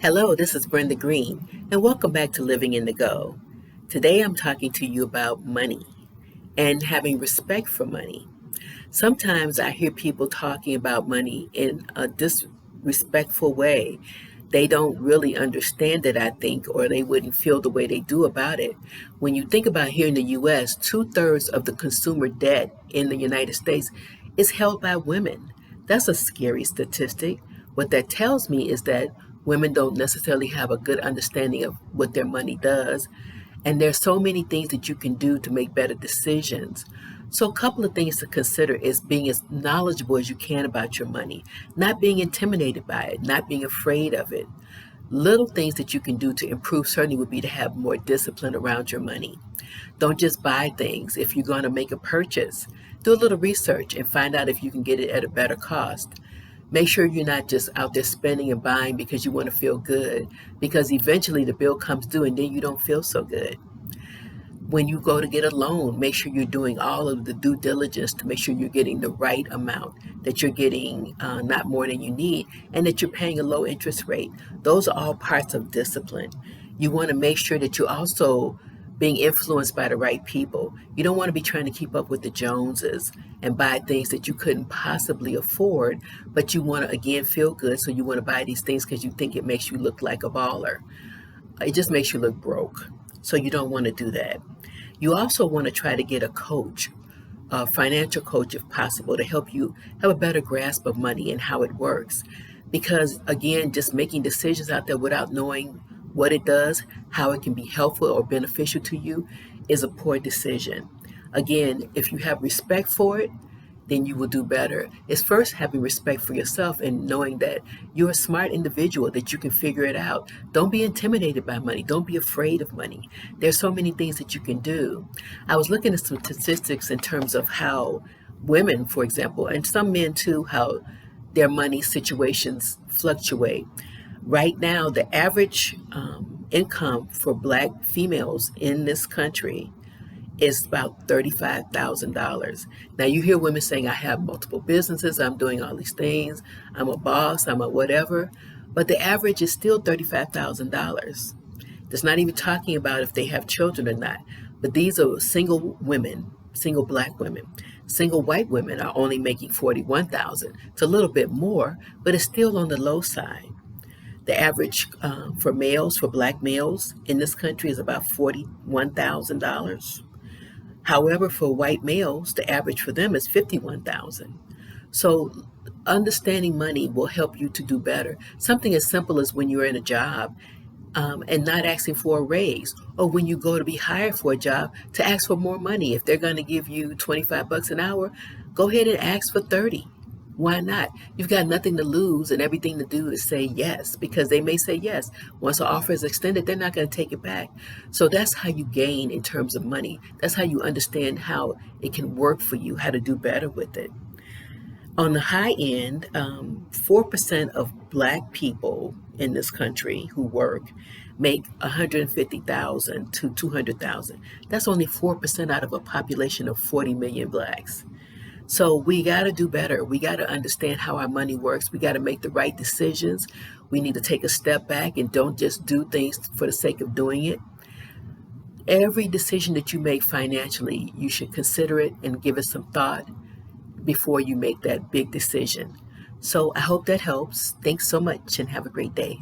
Hello, this is Brenda Green, and welcome back to Living in the Go. Today I'm talking to you about money and having respect for money. Sometimes I hear people talking about money in a disrespectful way. They don't really understand it, I think, or they wouldn't feel the way they do about it. When you think about here in the US, two-thirds of the consumer debt in the United States is held by women. That's a scary statistic. What that tells me is that women don't necessarily have a good understanding of what their money does. And there's so many things that you can do to make better decisions. So a couple of things to consider is being as knowledgeable as you can about your money, not being intimidated by it, not being afraid of it. Little things that you can do to improve certainly would be to have more discipline around your money. Don't just buy things. If you're going to make a purchase, do a little research and find out if you can get it at a better cost. Make sure you're not just out there spending and buying because you want to feel good, because eventually the bill comes due and then you don't feel so good. When you go to get a loan, make sure you're doing all of the due diligence to make sure you're getting the right amount, that you're getting not more than you need, and that you're paying a low interest rate. Those are all parts of discipline. You want to make sure that you're also being influenced by the right people. You don't want to be trying to keep up with the Joneses and buy things that you couldn't possibly afford, but you want to again feel good, so you want to buy these things because you think it makes you look like a baller. It just makes you look broke. So you don't want to do that. You also want to try to get a coach, a financial coach if possible, to help you have a better grasp of money and how it works. Because again, just making decisions out there without knowing what it does, how it can be helpful or beneficial to you, is a poor decision. Again, if you have respect for it, then you will do better. It's first having respect for yourself and knowing that you're a smart individual, that you can figure it out. Don't be intimidated by money. Don't be afraid of money. There's so many things that you can do. I was looking at some statistics in terms of how women, for example, and some men too, how their money situations fluctuate. Right now, the average income for Black females in this country is about $35,000. Now you hear women saying, I have multiple businesses, I'm doing all these things, I'm a boss, I'm a whatever, but the average is still $35,000. That's not even talking about if they have children or not. But these are single women, single Black women. Single white women are only making 41,000. It's a little bit more, but it's still on the low side. The average for males, for Black males in this country is about $41,000. However, for white males, the average for them is 51,000. So understanding money will help you to do better. Something as simple as when you're in a job and not asking for a raise, or when you go to be hired for a job, to ask for more money. If they're going to give you 25 bucks an hour, go ahead and ask for 30. Why not? You've got nothing to lose and everything to do is say yes, because they may say yes. Once an offer is extended, they're not going to take it back. So that's how you gain in terms of money. That's how you understand how it can work for you, how to do better with it. On the high end, 4% of Black people in this country who work make 150,000 to 200,000. That's only 4% out of a population of 40 million Blacks. So we got to do better. We got to understand how our money works. We got to make the right decisions. We need to take a step back and don't just do things for the sake of doing it. Every decision that you make financially, you should consider it and give it some thought before you make that big decision. So I hope that helps. Thanks so much and have a great day.